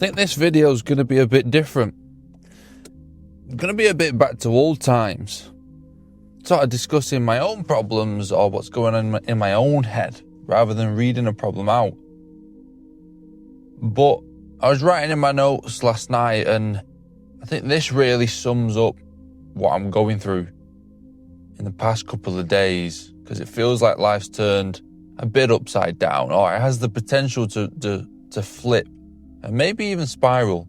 think this video is going to be a bit different. I'm going to be a bit back to old times, sort of discussing my own problems or what's going on in my own head rather than reading a problem out. But I was writing in my notes last night, and I think this really sums up what I'm going through in the past couple of days, because it feels like life's turned a bit upside down, or it has the potential to flip and maybe even spiral.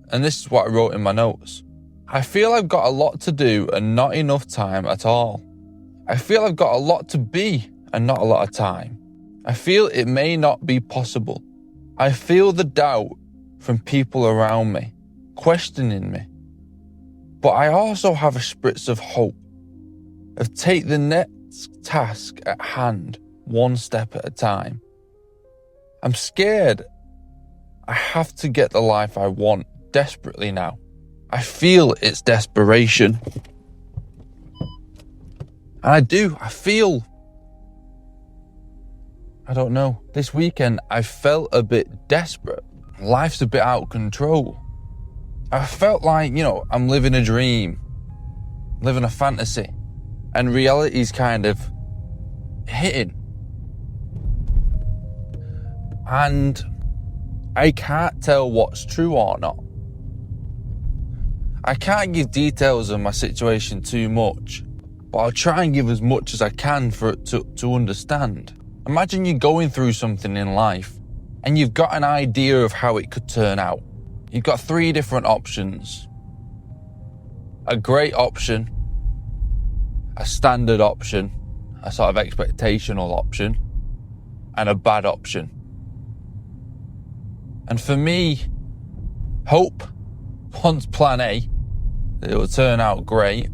And this is what I wrote in my notes. I feel I've got a lot to do and not enough time at all. I feel I've got a lot to be and not a lot of time. I feel it may not be possible. I feel the doubt from people around me, questioning me. But I also have a spritz of hope, of take the next task at hand, one step at a time. I'm scared. I have to get the life I want desperately now. I feel it's desperation. And I don't know. This weekend, I felt a bit desperate. Life's a bit out of control. I felt like, I'm living a dream, living a fantasy, and reality's kind of hitting. And I can't tell what's true or not. I can't give details of my situation too much, but I'll try and give as much as I can for it to understand. Imagine you're going through something in life and you've got an idea of how it could turn out. You've got 3 different options. A great option, a standard option, a sort of expectational option, and a bad option. And for me, hope wants plan A. It will turn out great.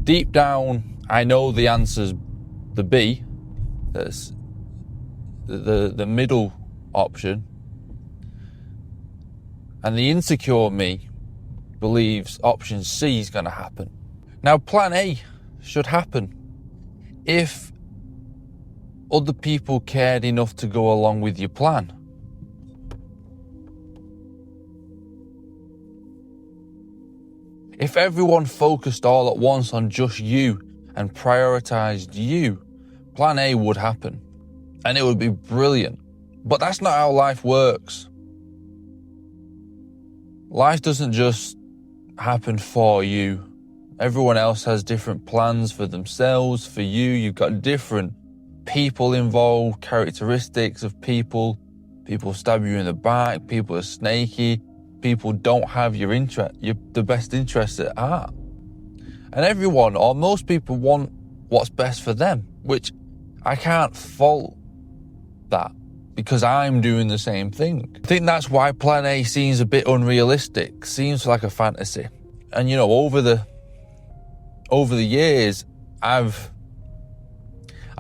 Deep down, I know the answer's the B. That's the middle option. And the insecure me believes option C is going to happen. Now, plan A should happen if other people cared enough to go along with your plan. If everyone focused all at once on just you and prioritized you, plan A would happen. And it would be brilliant. But that's not how life works. Life doesn't just happen for you. Everyone else has different plans for themselves, for you. You've got different people involved, characteristics of people. People stab you in the back, people are snaky. People don't have the best interests at heart. And everyone, or most people, want what's best for them, which I can't fault that because I'm doing the same thing. I think that's why plan A seems a bit unrealistic, seems like a fantasy. And over the years, I'm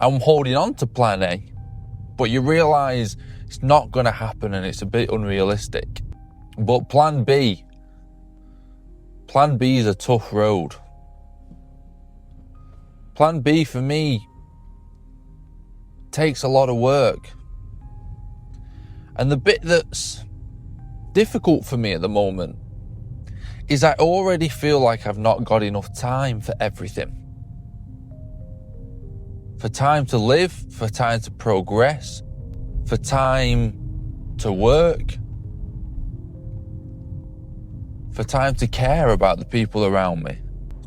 holding on to plan A, but you realize it's not going to happen and it's a bit unrealistic. But plan B is a tough road. Plan B for me takes a lot of work. And the bit that's difficult for me at the moment is I already feel like I've not got enough time for everything. For time to live, for time to progress, for time to work, for time to care about the people around me,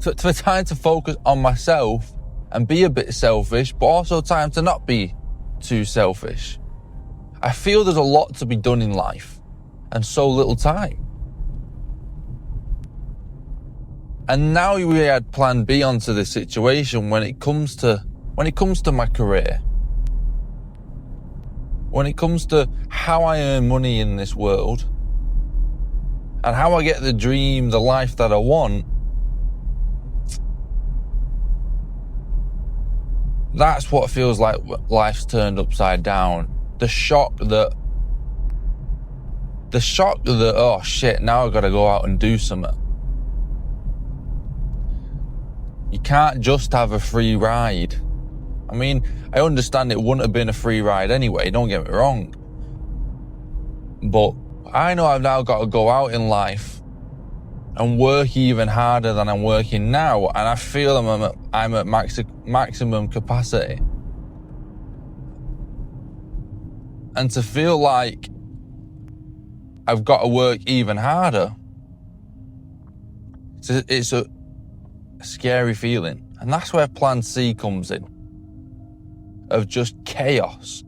for time to focus on myself and be a bit selfish, but also time to not be too selfish. I feel there's a lot to be done in life and so little time. And now we add plan B onto this situation when it comes to my career, when it comes to how I earn money in this world, and how I get the life that I want. That's what feels like life's turned upside down. The shock that, oh shit, now I've got to go out and do something. You can't just have a free ride. I mean, I understand it wouldn't have been a free ride anyway, don't get me wrong. But I know I've now got to go out in life and work even harder than I'm working now, and I feel I'm at maximum capacity. And to feel like I've got to work even harder, it's a scary feeling. And that's where Plan C comes in, of just chaos.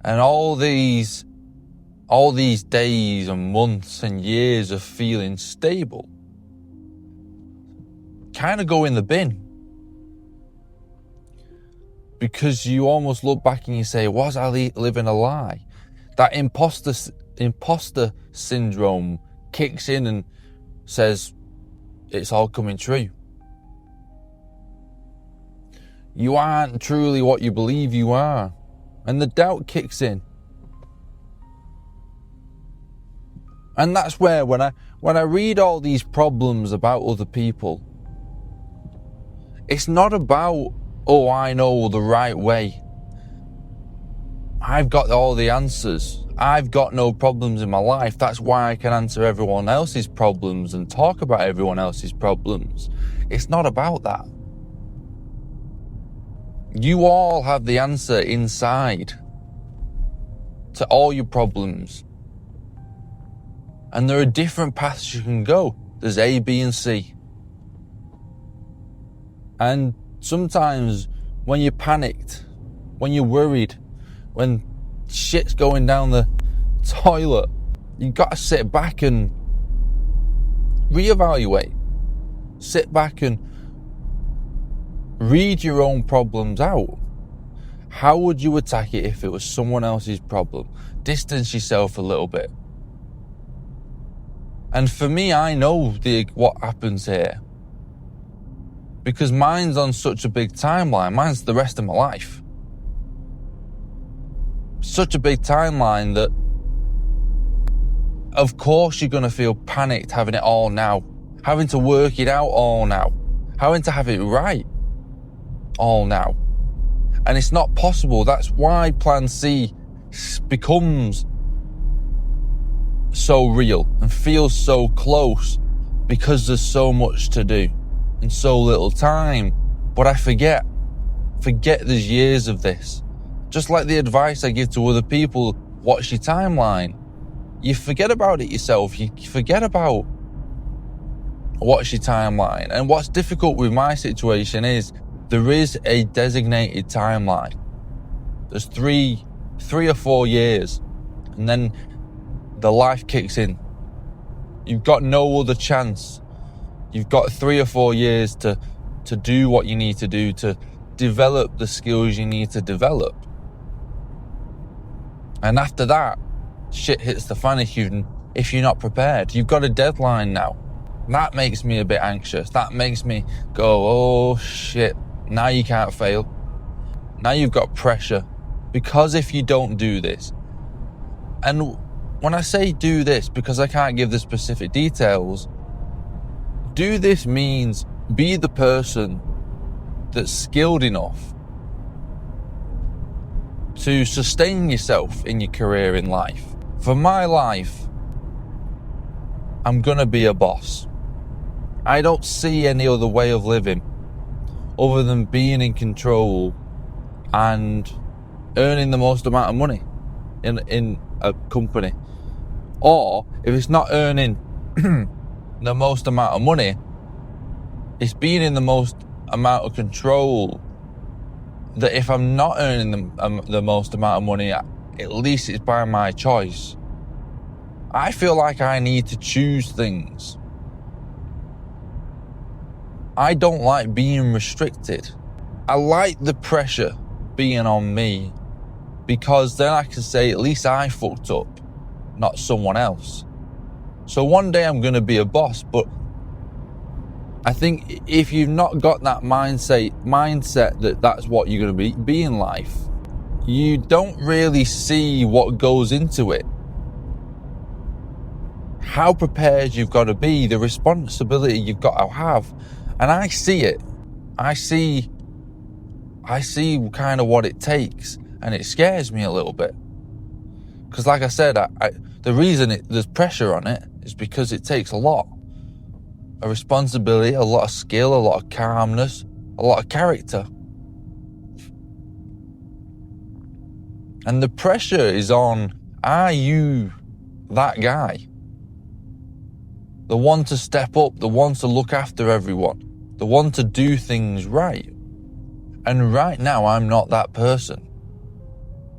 And all these days and months and years of feeling stable kind of go in the bin. Because you almost look back and you say, was I living a lie? That imposter syndrome kicks in and says, it's all coming true. You aren't truly what you believe you are. And the doubt kicks in. And that's where when I read all these problems about other people, it's not about, oh, I know the right way. I've got all the answers. I've got no problems in my life. That's why I can answer everyone else's problems and talk about everyone else's problems. It's not about that. You all have the answer inside to all your problems. And there are different paths you can go. There's A, B, and C. And sometimes when you're panicked, when you're worried, when shit's going down the toilet, you've got to sit back and reevaluate. Sit back and read your own problems out. How would you attack it if it was someone else's problem? Distance yourself a little bit. And for me, I know what happens here. Because mine's on such a big timeline. Mine's the rest of my life. Such a big timeline that, of course, you're going to feel panicked having it all now. Having to work it out all now. Having to have it right all now. And it's not possible. That's why Plan C becomes so real and feels so close, because there's so much to do and so little time. But I forget there's years of this. Just like the advice I give to other people, watch your timeline. You forget about it yourself. You forget about watch your timeline. And what's difficult with my situation is there is a designated timeline. There's three or 4 years, and then the life kicks in. You've got no other chance. You've got 3 or 4 years to do what you need to do, to develop the skills you need to develop. And after that, shit hits the fan if you're not prepared. You've got a deadline now. That makes me a bit anxious. That makes me go, oh shit, now you can't fail. Now you've got pressure. Because if you don't do this, and when I say do this, because I can't give the specific details, do this means be the person that's skilled enough to sustain yourself in your career in life. For my life, I'm gonna be a boss. I don't see any other way of living other than being in control and earning the most amount of money in a company. Or if it's not earning the most amount of money, it's being in the most amount of control, that if I'm not earning the most amount of money, at least it's by my choice. I feel like I need to choose things. I don't like being restricted. I like the pressure being on me, because then I can say at least I fucked up, not someone else. So one day I'm going to be a boss, but I think if you've not got that mindset that that's what you're going to be in life, you don't really see what goes into it. How prepared you've got to be, the responsibility you've got to have. And I see it. I see kind of what it takes. And it scares me a little bit. Because like I said, the reason there's pressure on it is because it takes a lot of responsibility, a lot of skill, a lot of calmness, a lot of character. And the pressure is on, are you that guy? The one to step up, the one to look after everyone, the one to do things right. And right now, I'm not that person.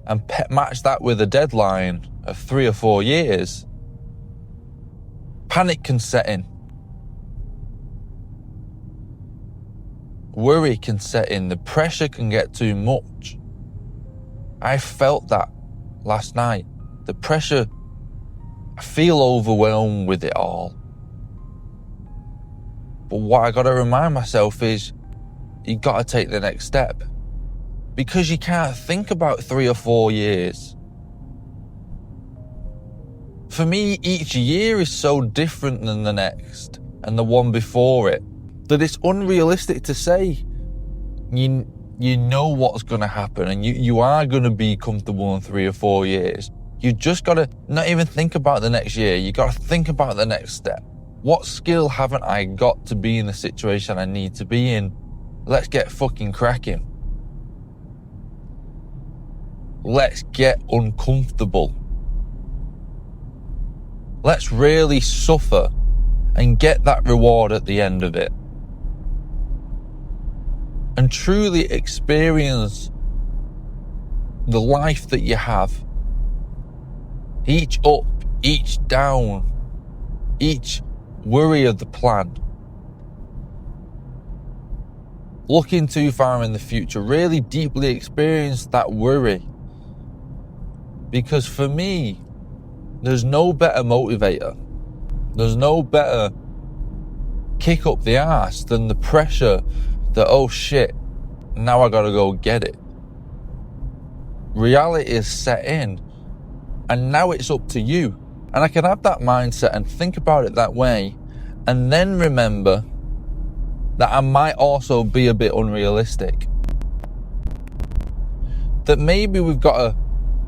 And match that with a deadline of 3 or 4 years, panic can set in. Worry can set in. The pressure can get too much. I felt that last night. The pressure, I feel overwhelmed with it all. But what I got to remind myself is, you got to take the next step. Because you can't think about 3 or 4 years. For me, each year is so different than the next and the one before it that it's unrealistic to say you know what's going to happen and you are going to be comfortable in 3 or 4 years. You just got to not even think about the next year. You got to think about the next step. What skill haven't I got to be in the situation I need to be in? Let's get fucking cracking. Let's get uncomfortable. Let's really suffer and get that reward at the end of it. And truly experience the life that you have. Each up, each down, each worry of the plan. Looking too far in the future, really deeply experience that worry. Because for me, there's no better motivator. There's no better kick up the arse than the pressure that, oh shit, now I gotta go get it. Reality is set in, and now it's up to you. And I can have that mindset and think about it that way, and then remember that I might also be a bit unrealistic. That maybe we've got a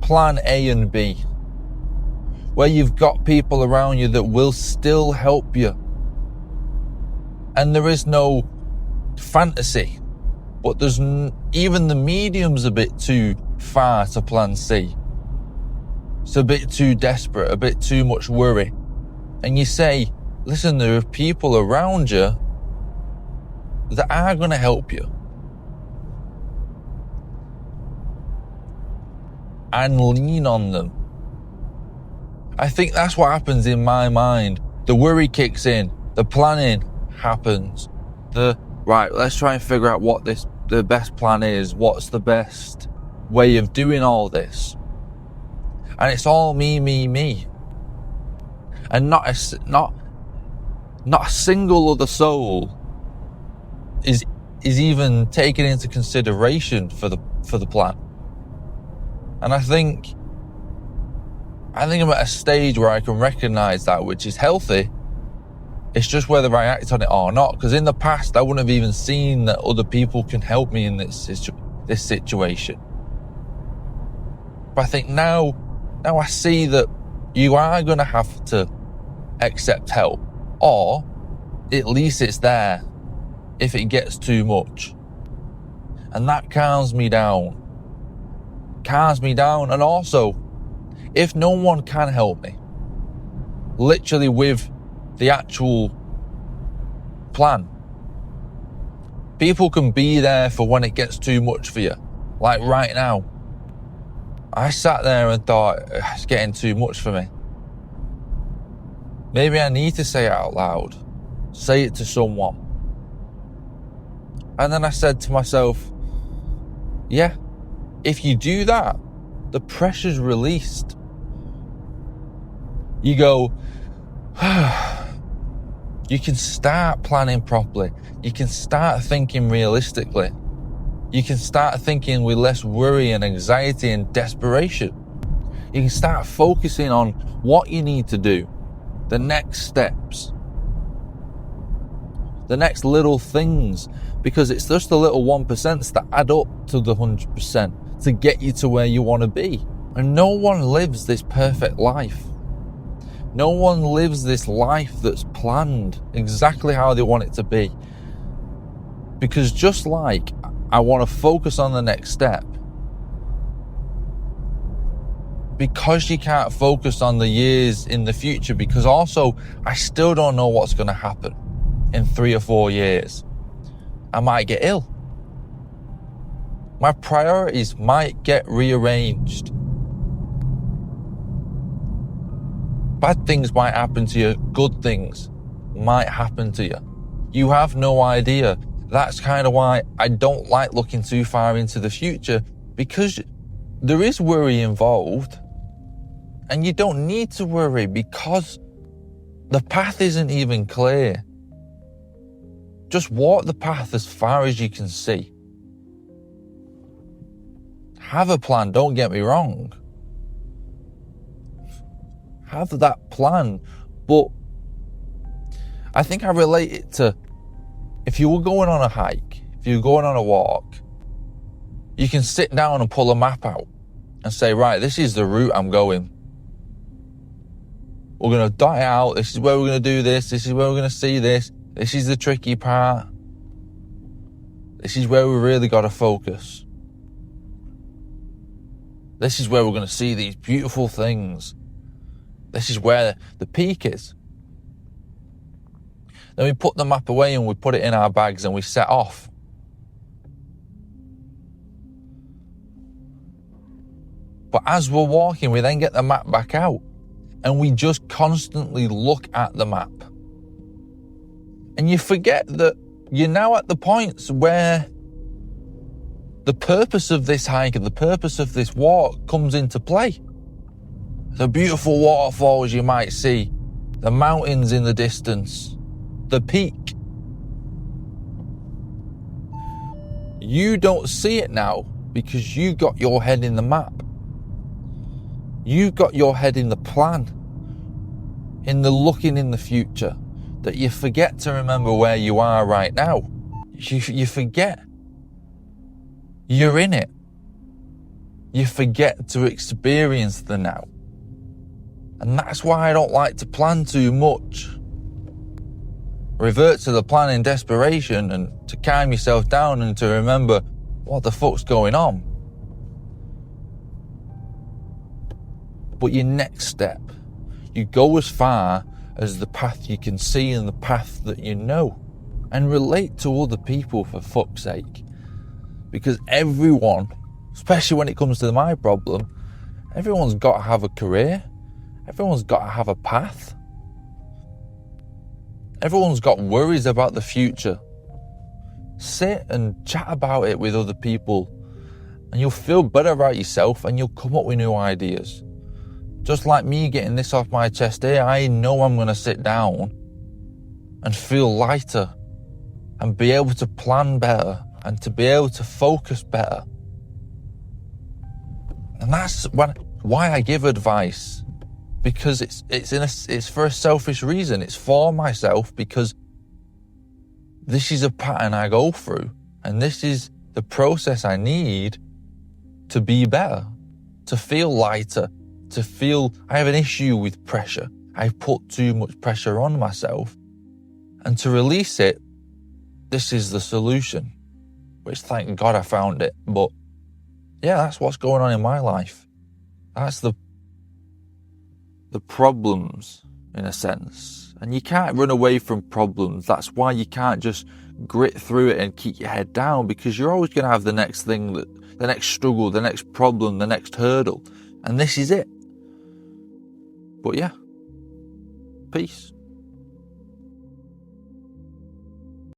plan A and B, where you've got people around you that will still help you. And there is no fantasy, but there's even the medium's a bit too far to plan C. It's a bit too desperate, a bit too much worry. And you say, listen, there are people around you that are going to help you. And lean on them. I think that's what happens in my mind. The worry kicks in. The planning happens. Right, let's try and figure out what the best plan is. What's the best way of doing all this? And it's all me. And not a single other soul is even taken into consideration for the plan. And I think I'm at a stage where I can recognize that, which is healthy. It's just whether I act on it or not. Because in the past, I wouldn't have even seen that other people can help me in this situation. But I think now I see that you are going to have to accept help, or at least it's there if it gets too much. And that calms me down. And also, if no one can help me, literally with the actual plan, people can be there for when it gets too much for you. Like right now, I sat there and thought, it's getting too much for me. Maybe I need to say it out loud, say it to someone. And then I said to myself, yeah, if you do that, the pressure's released. You go, you can start planning properly. You can start thinking realistically. You can start thinking with less worry and anxiety and desperation. You can start focusing on what you need to do, the next steps, the next little things, because it's just the little 1% that add up to the 100%. to get you to where you want to be. And no one lives this perfect life. No one lives this life that's planned exactly how they want it to be. Because just like I want to focus on the next step, because you can't focus on the years in the future, because also I still don't know what's going to happen in 3 or 4 years. I might get ill. My priorities might get rearranged. Bad things might happen to you. Good things might happen to you. You have no idea. That's kind of why I don't like looking too far into the future, because there is worry involved. And you don't need to worry because the path isn't even clear. Just walk the path as far as you can see. Have a plan, don't get me wrong. Have that plan, but I think I relate it to if you were going on a hike, if you were going on a walk, you can sit down and pull a map out and say, right, this is the route I'm going. We're going to dot it out. This is where we're going to do this. This is where we're going to see this. This is the tricky part. This is where we really got to focus. This is where we're going to see these beautiful things. This is where the peak is. Then we put the map away and we put it in our bags and we set off. But as we're walking, we then get the map back out and we just constantly look at the map. And you forget that you're now at the points where the purpose of this hike and the purpose of this walk comes into play. The beautiful waterfalls you might see, the mountains in the distance, the peak. You don't see it now because you got your head in the map. You got your head in the plan, in the looking in the future, that you forget to remember where you are right now. You forget. You're in it. You forget to experience the now. And that's why I don't like to plan too much. Revert to the plan in desperation and to calm yourself down and to remember what the fuck's going on. But your next step, you go as far as the path you can see and the path that you know. And relate to other people, for fuck's sake. Because everyone, especially when it comes to my problem, everyone's got to have a career. Everyone's got to have a path. Everyone's got worries about the future. Sit and chat about it with other people and you'll feel better about yourself and you'll come up with new ideas. Just like me getting this off my chest here, I know I'm going to sit down and feel lighter and be able to plan better and to be able to focus better. And that's why I give advice, because it's for a selfish reason. It's for myself, because this is a pattern I go through and this is the process I need to be better, to feel lighter, to feel I have an issue with pressure. I've put too much pressure on myself, and to release it, this is the solution, which thank God I found it. But yeah, that's what's going on in my life. That's the problems, in a sense. And you can't run away from problems. That's why you can't just grit through it and keep your head down, because you're always going to have the next thing, the next struggle, the next problem, the next hurdle. And this is it. But yeah, peace.